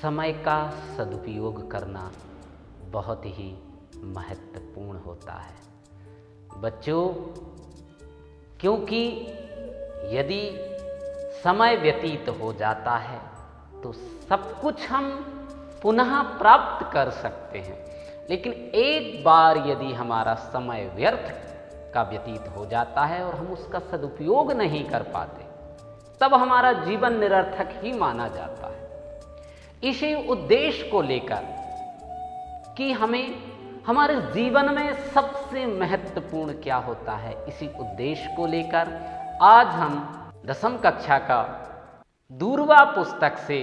समय का सदुपयोग करना बहुत ही महत्वपूर्ण होता है बच्चों, क्योंकि यदि समय व्यतीत हो जाता है तो सब कुछ हम पुनः प्राप्त कर सकते हैं, लेकिन एक बार यदि हमारा समय व्यर्थ का व्यतीत हो जाता है और हम उसका सदुपयोग नहीं कर पाते, तब हमारा जीवन निरर्थक ही माना जाता है। इसी उद्देश्य को लेकर कि हमें हमारे जीवन में सबसे महत्वपूर्ण क्या होता है, इसी उद्देश्य को लेकर आज हम 10वीं कक्षा का दूरवा पुस्तक से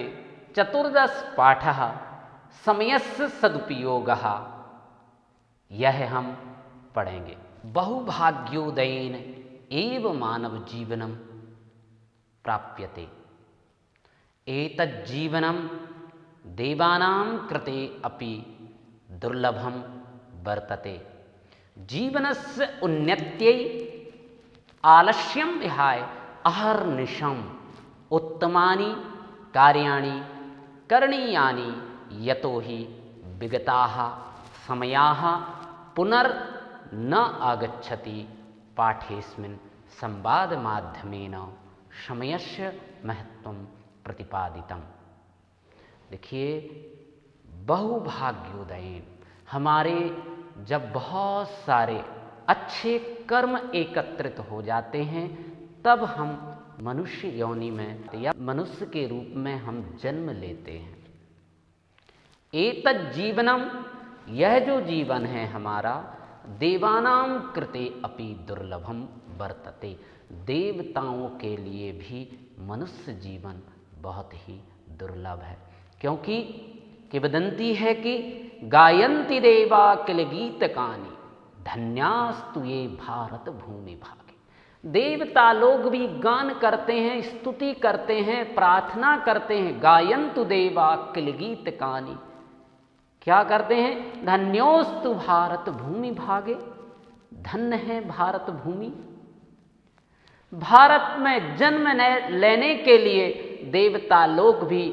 चतुर्दश पाठः समयस्य सदुपयोगः यह हम पढ़ेंगे। बहुभाग्योदयेन एव मानव जीवनम प्राप्यते, एतज्जीवनं देवानां कृते अपि दुर्लभं वर्तते। जीवनस्य उन्नत्यै आलस्यं विहाय अहर्निशम् उत्तमानि कार्याणि करणीयानि, यतो हि विगताः समयाः पुनर्न आगच्छति। पाठेऽस्मिन् संवादमाध्यमेन समयस्य महत्वं प्रतिपादितम्। देखिए, बहुभाग्योदयेन, हमारे जब बहुत सारे अच्छे कर्म एकत्रित हो जाते हैं तब हम मनुष्य योनि में या मनुष्य के रूप में हम जन्म लेते हैं। एतत् जीवनम, यह जो जीवन है हमारा, देवानां कृते अपि दुर्लभम वर्तते, देवताओं के लिए भी मनुष्य जीवन बहुत ही दुर्लभ है, क्योंकि किंवदंती है कि गायन्ति देवा किल गीतकानि धन्यास्तु ये भारत भूमि भागे। देवता लोग भी गान करते हैं, स्तुति करते हैं, प्रार्थना करते हैं। गायन्तु देवा किल गीतकानि, क्या करते हैं? धन्योस्तु भारत भूमि भागे, धन्य है भारत भूमि। भारत में जन्म लेने के लिए देवता लोग भी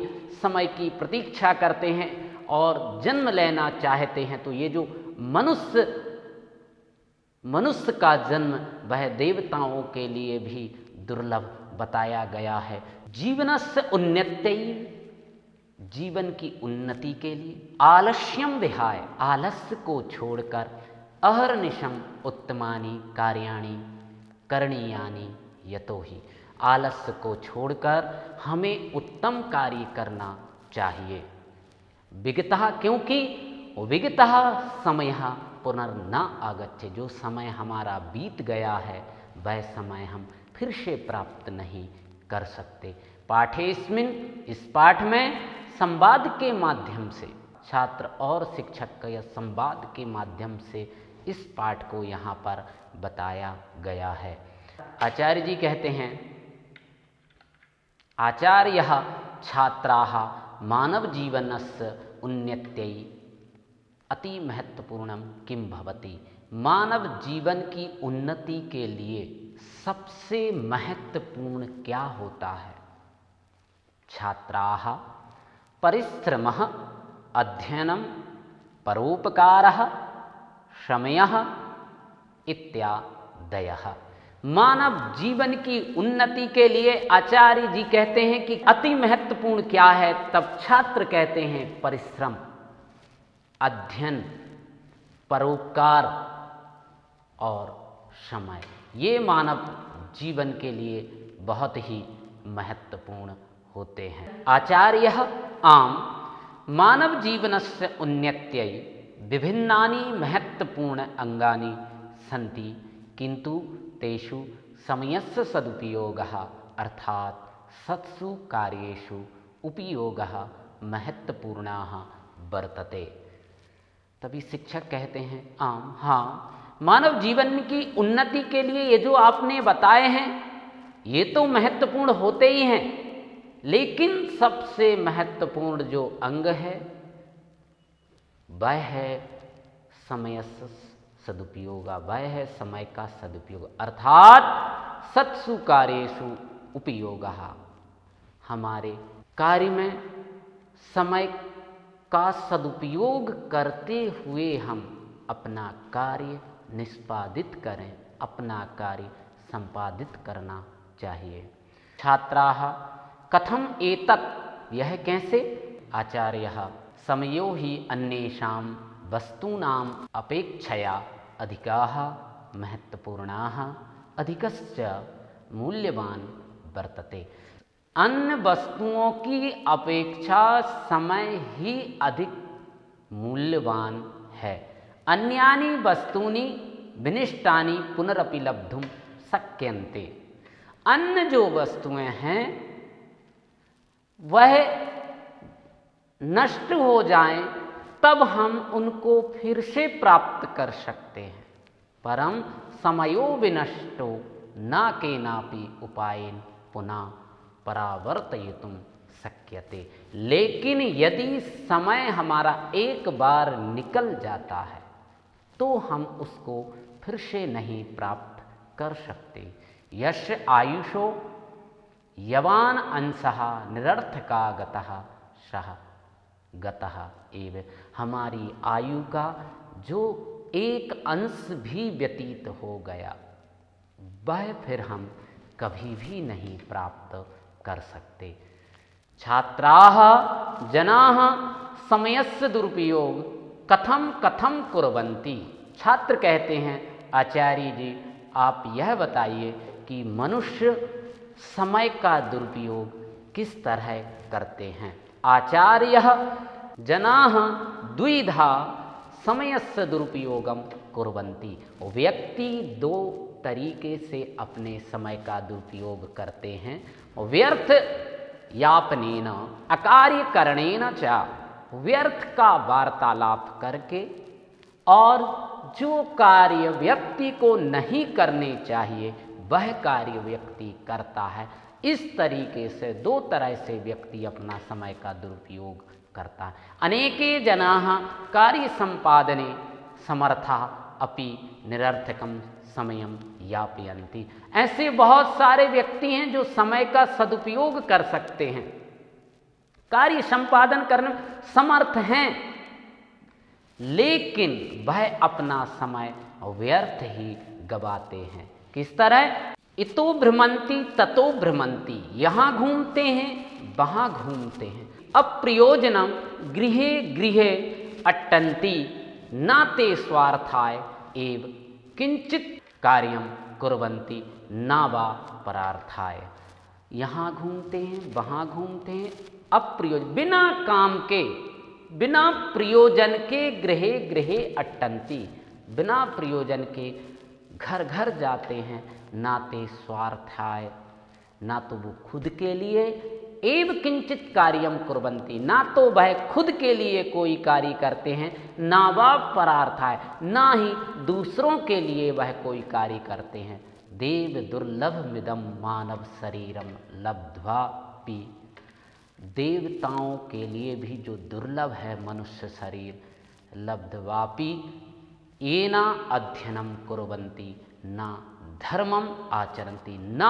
समय की प्रतीक्षा करते हैं और जन्म लेना चाहते हैं। तो ये जो मनुष्य का जन्म, वह देवताओं के लिए भी दुर्लभ बताया गया है। जीवनस्य उन्नत्यै, जीवन की उन्नति के लिए, आलस्यम विहाय, आलस्य को छोड़कर, अहर्निशम उत्तमानि कार्याणि करणीयानि, यतो ही, आलस्य को छोड़कर हमें उत्तम कार्य करना चाहिए। विगतः, क्योंकि विगतः समयः पुनर्न आगच्छे, जो समय हमारा बीत गया है वह समय हम फिर से प्राप्त नहीं कर सकते। पाठेस्मिन, इस पाठ में संवाद के माध्यम से, छात्र और शिक्षक का यह संवाद के माध्यम से इस पाठ को यहाँ पर बताया गया है। आचार्य जी कहते हैं, आचार्यः छात्राः मानव जीवनस्य उन्नत्यै अति महत्वपूर्णम किम भवति। मानव जीवन की उन्नति के लिए सबसे महत्वपूर्ण क्या होता है? छात्राः परिश्रमः अध्ययनं परोपकारः समयः इत्यादयः। मानव जीवन की उन्नति के लिए आचार्य जी कहते हैं कि अति महत्वपूर्ण क्या है, तब छात्र कहते हैं परिश्रम, अध्ययन, परोपकार और समय। ये मानव जीवन के लिए बहुत ही महत्वपूर्ण होते हैं। आचार्यः आम मानव जीवनस्य उन्नत्यै विभिन्नानि महत्वपूर्ण अंगानि सन्ति, किंतु तेषु समयस्य सदुपयोगः अर्थात सत्सु कार्येषु उपयोगः महत्वपूर्णः वर्तते। तभी शिक्षक कहते हैं, हाँ, मानव जीवन की उन्नति के लिए ये जो आपने बताए हैं ये तो महत्वपूर्ण होते ही हैं, लेकिन सबसे महत्वपूर्ण जो अंग है वह है समय सदुपयोग, वह है समय का सदुपयोग अर्थात सत्सु कार्येषु उपयोगः। हमारे कार्य में समय का सदुपयोग करते हुए हम अपना कार्य निष्पादित करें, अपना कार्य संपादित करना चाहिए। छात्राः कथम एतत्, यह कैसे? आचार्यः समयो हि अन्येषां वस्तूनाम् अपेक्षया अधिकाः महत्वपूर्णाः अधिकश्च मूल्यवान वर्तते। अन्य वस्तुओं की अपेक्षा समय ही अधिक मूल्यवान है। अन्यानि वस्तूनि विनिष्टानि पुनरपि लब्धुम शक्यन्ते। अन्य जो वस्तुएं हैं वह नष्ट हो जाएं तब हम उनको फिर से प्राप्त कर सकते हैं, परम समयो विनष्टो न केनापि उपायेन पुनः परावर्तयितुम शक्यते। लेकिन यदि समय हमारा एक बार निकल जाता है तो हम उसको फिर से नहीं प्राप्त कर सकते। यश आयुषो यवान अंशः निरर्थका गतः सः गतः एव। हमारी आयु का जो एक अंश भी व्यतीत हो गया वह फिर हम कभी भी नहीं प्राप्त कर सकते। छात्राः जनाः समयस्य दुरुपयोग कथम कथम कुर्वन्ति। छात्र कहते हैं आचार्य जी आप यह बताइए कि मनुष्य समय का दुरुपयोग किस तरह करते हैं। आचार्यः जनाः द्विधा समयस्य दुरुपयोगम कुर्वन्ति। व्यक्ति दो तरीके से अपने समय का दुरुपयोग करते हैं। व्यर्थ यापनेन अकार्य करणेन च, व्यर्थ का वार्तालाप करके और जो कार्य व्यक्ति को नहीं करने चाहिए वह कार्य व्यक्ति करता है। इस तरीके से दो तरह से व्यक्ति अपना समय का दुरुपयोग करता है। अनेके जनाः कार्य संपादने समर्थाः अपि निरर्थकम समयम यापयन्ति। ऐसे बहुत सारे व्यक्ति हैं जो समय का सदुपयोग कर सकते हैं, कार्य संपादन करने में समर्थ हैं, लेकिन वह अपना समय व्यर्थ ही गवाते हैं। किस तरह? इतो भ्रमंती ततो भ्रमंती, यहाँ घूमते हैं वहाँ घूमते हैं। अप्रयोजनम गृहे गृहे अट्टन्ति नाते स्वार्थाय एव किंचित कार्यम कुर्वन्ति ना वा परार्थाय। यहाँ घूमते हैं वहाँ घूमते हैं, अप्रयोजन बिना काम के, बिना प्रयोजन के गृहे गृहे अट्टन्ति, बिना प्रयोजन के घर घर जाते हैं। नाते स्वार्थाय, ना तो वो खुद के लिए, एव किंचित कार्यम कुर्वन्ति, ना तो वह खुद के लिए कोई कार्य करते हैं, ना वा परार्थाय, ना ही दूसरों के लिए वह कोई कार्य करते हैं। देव दुर्लभमिदं मानव शरीरम लब्ध्वापि, देवताओं के लिए भी जो दुर्लभ है मनुष्य शरीर, लब्ध्वापि येना अध्ययनम कुर्वन्ति ना धर्मम आचरन्ति, ना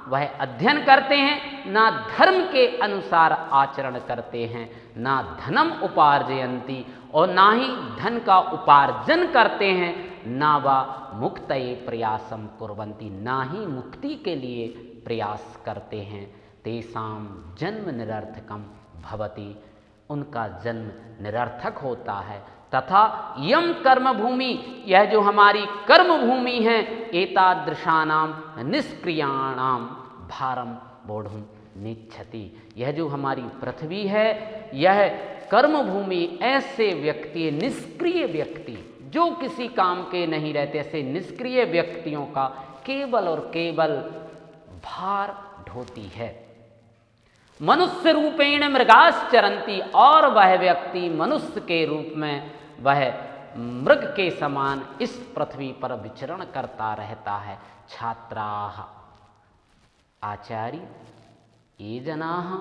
वह अध्ययन करते हैं, ना धर्म के अनुसार आचरण करते हैं, ना धनम उपार्जयन्ति और ना ही धन का उपार्जन करते हैं, ना वा मुक्तये प्रयासम कुर्वन्ति, ना ही मुक्ति के लिए प्रयास करते हैं। तेषां जन्म निरर्थकम भवति, उनका जन्म निरर्थक होता है। तथा यम कर्म भूमि, यह जो हमारी कर्म भूमि है, एतादृशानाम निष्क्रियाणाम भारम बोढ़ुम निच्छति, यह जो हमारी पृथ्वी है यह कर्म भूमि ऐसे व्यक्ति, निष्क्रिय व्यक्ति जो किसी काम के नहीं रहते, ऐसे निष्क्रिय व्यक्तियों का केवल और केवल भार ढोती है। मनुष्य रूपेण मृगाश्चरन्ति, और वह व्यक्ति मनुष्य के रूप में वह मृग के समान इस पृथ्वी पर विचरण करता रहता है। छात्राः आचार्य ये जनाः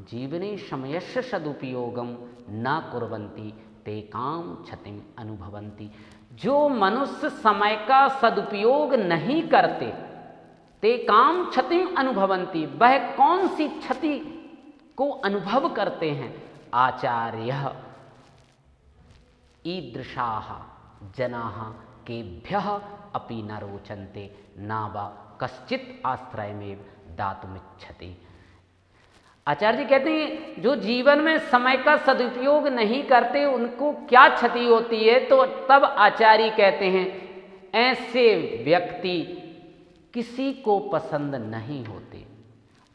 जीवने समयस्य सदुपयोगम न कुर्वन्ति ते काम क्षतिम अनुभवन्ति। जो मनुष्य समय का सदुपयोग नहीं करते, ते काम क्षतिम अनुभवन्ति, वह कौन सी क्षति को अनुभव करते हैं? आचार्यः ईदृशाः जनाः केभ्यः अपि न रोचन्ते न वा कश्चित् आश्रयमेव दातुमिच्छति। आचार्य जी कहते हैं जो जीवन में समय का सदुपयोग नहीं करते उनको क्या क्षति होती है, तो तब आचार्य कहते हैं ऐसे व्यक्ति किसी को पसंद नहीं होते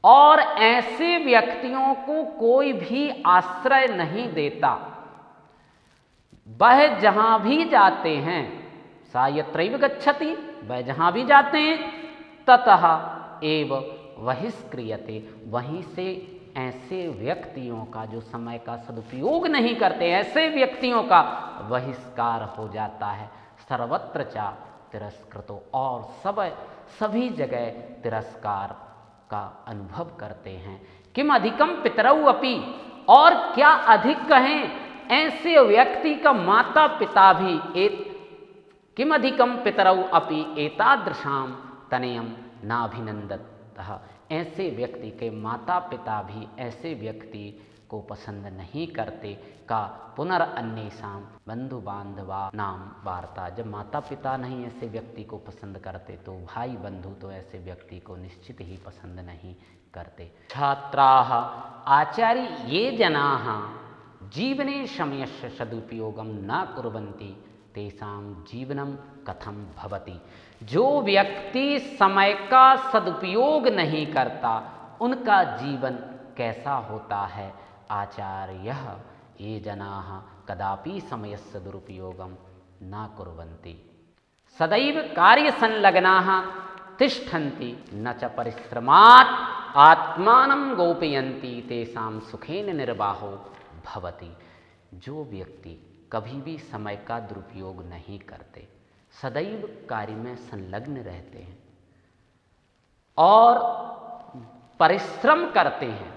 और ऐसे व्यक्तियों को कोई भी आश्रय नहीं देता। वह जहां भी जाते हैं सा यत्रैव गच्छति, वह जहां भी जाते हैं ततः एव बहिष्क्रियते, वहीं से ऐसे व्यक्तियों का जो समय का सदुपयोग नहीं करते ऐसे व्यक्तियों का बहिष्कार हो जाता है। सर्वत्र चा तिरस्कृतो, और सभी जगह तिरस्कार का अनुभव करते हैं। किम अधिकम पितरौ अपि, और क्या अधिक कहें ऐसे व्यक्ति का माता पिता भी किम अधिकम पितरौ अपि एतादृशाम तनयम नाभिनंदतः, ऐसे व्यक्ति के माता पिता भी ऐसे व्यक्ति को पसंद नहीं करते। का पुनरअन्येषां बंधु बांधवा नाम वार्ता, जब माता पिता नहीं ऐसे व्यक्ति को पसंद करते तो भाई बंधु तो ऐसे व्यक्ति को निश्चित ही पसंद नहीं करते। छात्राः आचार्य ये जनाः जीवने समयस्य सदुपयोगं न कुर्वन्ति तेषां जीवनं कथं भवति, जो व्यक्ति समय का सदुपयोग नहीं करता उनका जीवन कैसा होता है। आचार्यः ये जनाः कदापि समयस्य दुरुपयोगं न कुर्वन्ति सदैव कार्यसंलग्नाः तिष्ठन्ति न च परिश्रमात् आत्मानं गोपयन्ति तेषां सुखेन निर्वाहो भवति। जो व्यक्ति कभी भी समय का दुरुपयोग नहीं करते, सदैव कार्य में संलग्न रहते हैं और परिश्रम करते हैं,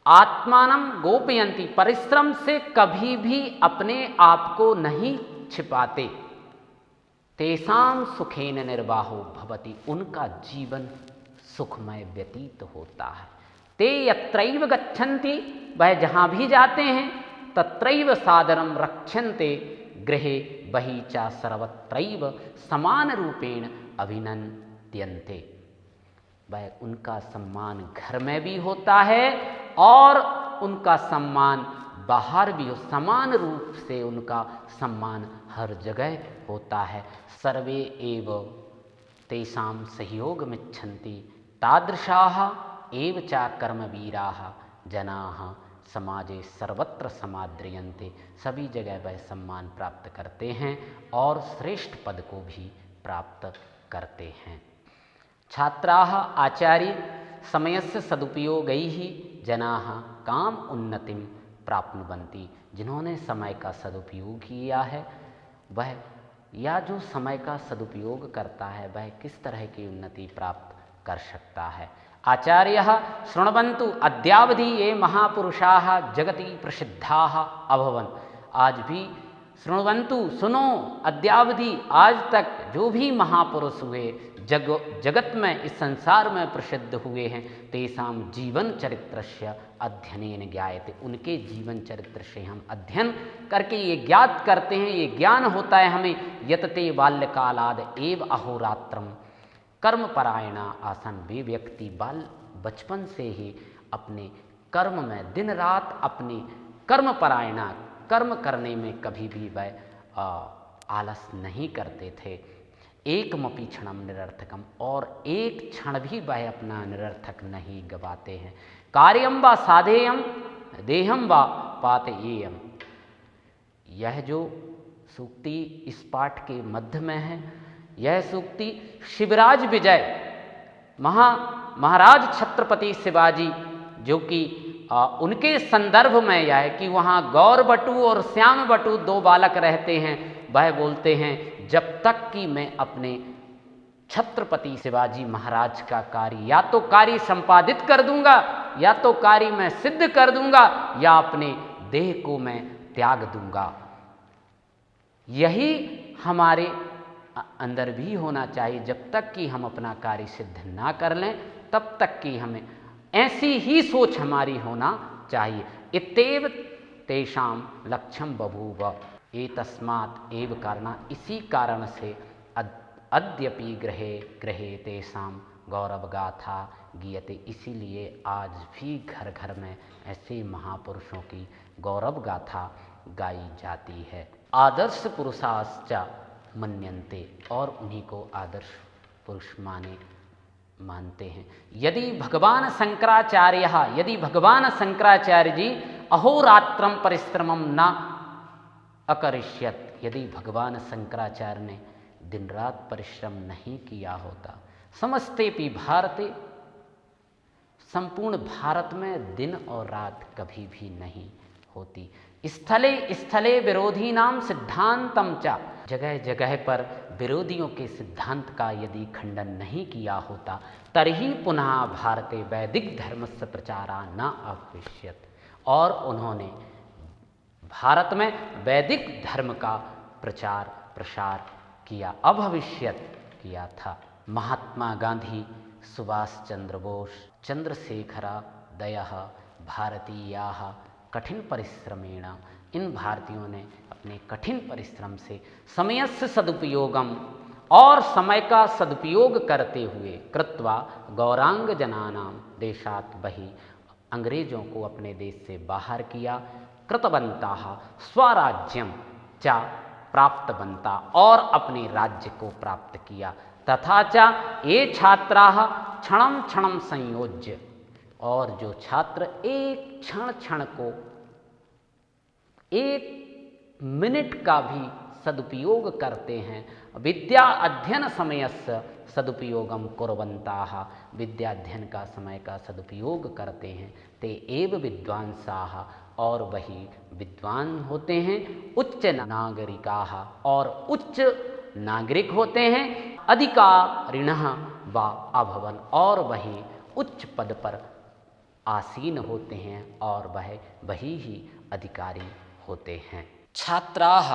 आत्मानं गोपयन्ति, परिश्रम से कभी भी अपने आप को नहीं छिपाते, तेषां सुखेन निर्वाहो भवति, उनका जीवन सुखमय व्यतीत होता है। ते यत्रैव गच्छन्ति, वह जहाँ भी जाते हैं, तत्रैव सादरं रक्षन्ते गृहे बहि च सर्वत्रैव समान रूपेण अभिनन्द्यन्ते, वह उनका सम्मान घर में भी होता है और उनका सम्मान बाहर भी हो, समान रूप से उनका सम्मान हर जगह होता है। सर्वे एव तेषां सहयोगमिच्छन्ति तादृशाः एव च कर्मवीराः जनाः समाजे सर्वत्र समाद्रियन्ते, सभी जगह वह सम्मान प्राप्त करते हैं और श्रेष्ठ पद को भी प्राप्त करते हैं। छात्राः आचार्य समयस्य सदुपयोगैः जनाः काम उन्नतिं प्राप्नुवन्ति, जिन्होंने समय का सदुपयोग किया है वह, या जो समय का सदुपयोग करता है वह किस तरह की उन्नति प्राप्त कर सकता है। आचार्यः शृण्वन्तु अद्यावधि ये महापुरुषाः जगति प्रसिद्धाः अभवन्, आज भी शृण्वन्तु सुनो, अद्यावधि आज तक जो भी महापुरुष हुए जगत में, इस संसार में प्रसिद्ध हुए हैं, तेषां जीवन चरित्रस्य अध्ययनेन ज्ञायते, उनके जीवन चरित्र से हम अध्ययन करके ये ज्ञात करते हैं, ये ज्ञान होता है हमें, यतते बाल्यकालाद एव अहोरात्रम कर्मपरायणा आसन, वे व्यक्ति बचपन से ही अपने कर्म में दिन रात अपने कर्मपरायणा, कर्म करने में कभी भी वह आलस नहीं करते थे। एकमपि क्षणम निरर्थकम, और एक क्षण भी वह अपना निरर्थक नहीं गवाते हैं। कार्यम व साधेयम देहम व पातेयम, यह जो सूक्ति इस पाठ के मध्य में है, यह सूक्ति शिवराज विजय महाराज छत्रपति शिवाजी, जो कि उनके संदर्भ में यह है कि वहाँ गौर बटू और श्याम बटू दो बालक रहते हैं, वह बोलते हैं जब तक कि मैं अपने छत्रपति शिवाजी महाराज का कार्य या तो कार्य संपादित कर दूंगा, या तो कार्य मैं सिद्ध कर दूंगा, या अपने देह को मैं त्याग दूंगा। यही हमारे अंदर भी होना चाहिए। जब तक कि हम अपना कार्य सिद्ध ना कर लें तब तक कि हमें ऐसी ही सोच हमारी होना चाहिए। इत्येव तेषां लक्ष्यम बभूव। एतस्मात् एव कारणात्, इसी कारण से अद्यपि गृहे गृहे तेषां गौरव गाथा गीयते। इसीलिए आज भी घर घर में ऐसे महापुरुषों की गौरव गाथा गाई जाती है। आदर्श पुरुषाश्च मन्यन्ते, और उन्हीं को आदर्श पुरुष मानते हैं। यदि भगवान शंकराचार्य जी अहोरात्रम परिश्रमम न अकरिष्यत, यदि भगवान शंकराचार्य ने दिन रात परिश्रम नहीं किया होता, समस्तेपि भारते, संपूर्ण भारत में दिन और रात कभी भी नहीं होती। स्थले स्थले विरोधी नाम सिद्धांतम च, जगह जगह पर विरोधियों के सिद्धांत का यदि खंडन नहीं किया होता, तर्हि पुनः भारते वैदिक धर्मस्य प्रचारा न अभविष्यत्, और उन्होंने भारत में वैदिक धर्म का प्रचार प्रसार किया, अभविष्यत किया था। महात्मा गांधी, सुभाष चंद्र बोस, चंद्रशेखरा दयः भारतीयाः कठिन परिश्रमेण, इन भारतीयों ने अपने कठिन परिश्रम से समयस्य सदुपयोगम, और समय का सदुपयोग करते हुए, कृत्वा गौरांग जनानां देशात् बहि, अंग्रेजों को अपने देश से बाहर किया, कृतवन्ताः स्वराज्यम च प्राप्तवन्ता, और अपने राज्य को प्राप्त किया। तथा च ये छात्राः क्षणं क्षणं संयोज्य, और जो छात्र एक क्षण क्षण को, एक मिनट का भी सदुपयोग करते हैं, विद्या अध्ययन समयस्य सदुपयोगम कुर्वन्ताः, विद्या अध्ययन का समय का सदुपयोग करते हैं, ते एव विद्वांसाः, और वही विद्वान होते हैं, उच्च नागरिकाः, और उच्च नागरिक होते हैं, अधिकारिणः वा अभवन, और वही उच्च पद पर आसीन होते हैं, और वही ही अधिकारी होते हैं। छात्राः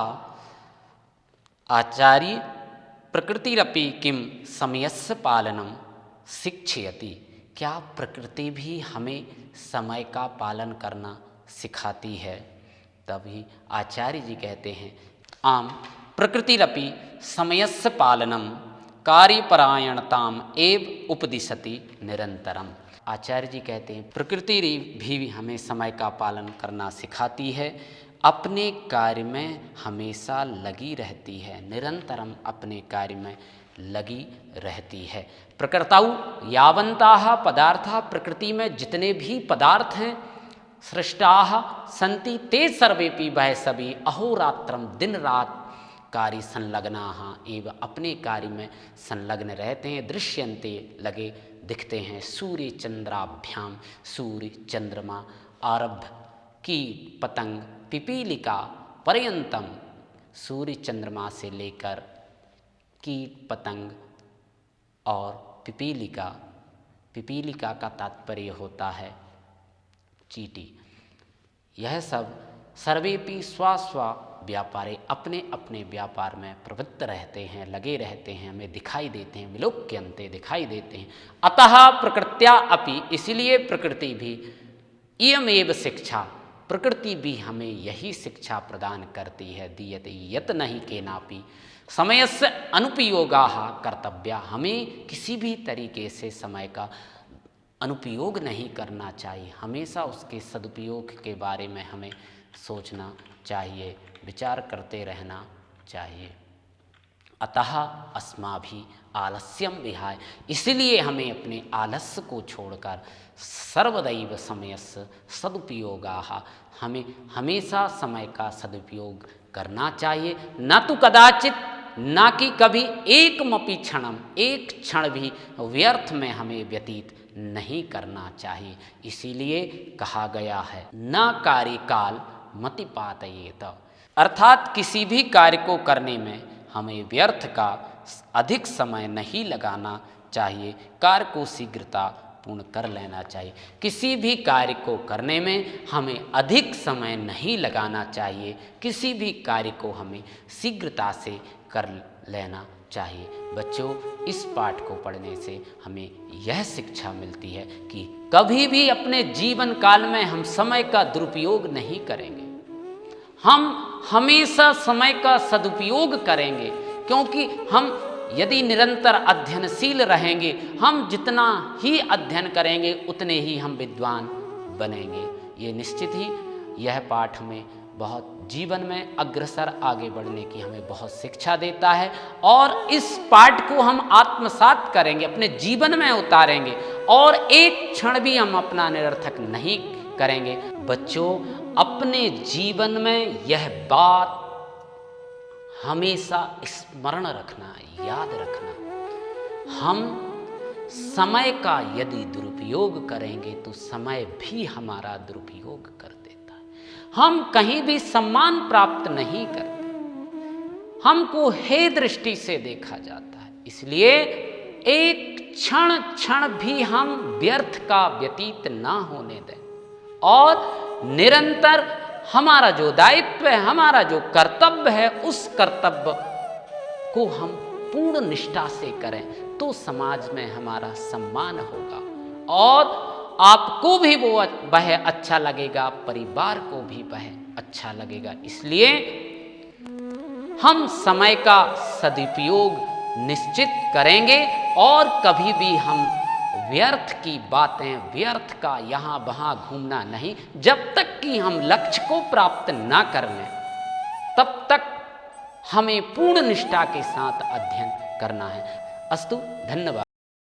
आचार्य प्रकृतिरपि किम समयस्य पालनम शिक्षयति, क्या प्रकृति भी हमें समय का पालन करना सिखाती है? तभी आचार्य जी कहते हैं, आम प्रकृतिरपि समयस्य पालनम कार्यपरायणताम एव उपदिशति निरंतरम। आचार्य जी कहते हैं प्रकृति भी हमें समय का पालन करना सिखाती है, अपने कार्य में हमेशा लगी रहती है, निरंतरम अपने कार्य में लगी रहती है। प्रकृतौ यावन्ताः पदार्थाः, प्रकृति में जितने भी पदार्थ हैं, सृष्टाः सन्ति ते सर्वेपि, वह सभी अहोरात्रम दिन रात कार्य संलग्नाः एवं अपने कार्य में संलग्न रहते हैं। दृश्यन्ते लगे दिखते हैं, सूर्य चंद्राभ्याम, सूर्य चंद्रमा आरब्ध कीट पतंग पिपीलिका पर्यंतम, सूर्य चंद्रमा से लेकर कीट पतंग और पिपीलिका, पिपीलिका का तात्पर्य होता है चींटी, यह सब सर्वेपि स्व व्यापारे, अपने अपने व्यापार में प्रवृत्त रहते हैं, लगे रहते हैं, हमें दिखाई देते हैं, विलोक्यन्ते दिखाई देते हैं। अतः प्रकृत्या अपि, इसलिए प्रकृति भी, इयमेव शिक्षा, प्रकृति भी हमें यही शिक्षा प्रदान करती है, दीयते यत नहीं केनापि समयस्य अनुपयोगाः कर्तव्या, हमें किसी भी तरीके से समय का अनुपयोग नहीं करना चाहिए, हमेशा उसके सदुपयोग के बारे में हमें सोचना चाहिए, विचार करते रहना चाहिए। अतः अस्माभि आलस्यम विहाय, इसलिए हमें अपने आलस्य को छोड़कर सर्वदैव समयस्य सदुपयोगाः, हमें हमेशा समय का सदुपयोग करना चाहिए। न तो कदाचित, ना कि कभी, एकमपि क्षणम, एक क्षण भी व्यर्थ में हमें व्यतीत नहीं करना चाहिए। इसीलिए कहा गया है न कार्यकाल मति पातयेत, अर्थात किसी भी कार्य को करने में हमें व्यर्थ का अधिक समय नहीं लगाना चाहिए, कार्य को शीघ्रता पूर्ण कर लेना चाहिए। किसी भी कार्य को करने में हमें अधिक समय नहीं लगाना चाहिए, किसी भी कार्य को हमें शीघ्रता से कर लेना चाहिए। बच्चों, इस पाठ को पढ़ने से हमें यह शिक्षा मिलती है कि कभी भी अपने जीवन काल में हम समय का दुरुपयोग नहीं करेंगे। हम हमेशा समय का सदुपयोग करेंगे, क्योंकि हम यदि निरंतर अध्ययनशील रहेंगे, हम जितना ही अध्ययन करेंगे उतने ही हम विद्वान बनेंगे। ये निश्चित ही यह पाठ हमें बहुत जीवन में अग्रसर आगे बढ़ने की हमें बहुत शिक्षा देता है, और इस पाठ को हम आत्मसात करेंगे, अपने जीवन में उतारेंगे, और एक क्षण भी हम अपना निरर्थक नहीं करेंगे। बच्चों, अपने जीवन में यह बात हमेशा स्मरण रखना, याद रखना, हम समय का यदि दुरुपयोग करेंगे तो समय भी हमारा दुरुपयोग कर देता है। हम कहीं भी सम्मान प्राप्त नहीं करते, हमको हे दृष्टि से देखा जाता है। इसलिए एक क्षण क्षण भी हम व्यर्थ का व्यतीत ना होने दें, और निरंतर हमारा जो दायित्व है, हमारा जो कर्तव्य है, उस कर्तव्य को हम पूर्ण निष्ठा से करें, तो समाज में हमारा सम्मान होगा, और आपको भी वह अच्छा लगेगा, परिवार को भी वह अच्छा लगेगा। इसलिए हम समय का सदुपयोग निश्चित करेंगे, और कभी भी हम व्यर्थ की बातें, व्यर्थ का यहाँ वहाँ घूमना नहीं। जब तक कि हम लक्ष्य को प्राप्त ना कर लें, तब तक हमें पूर्ण निष्ठा के साथ अध्ययन करना है। अस्तु, धन्यवाद।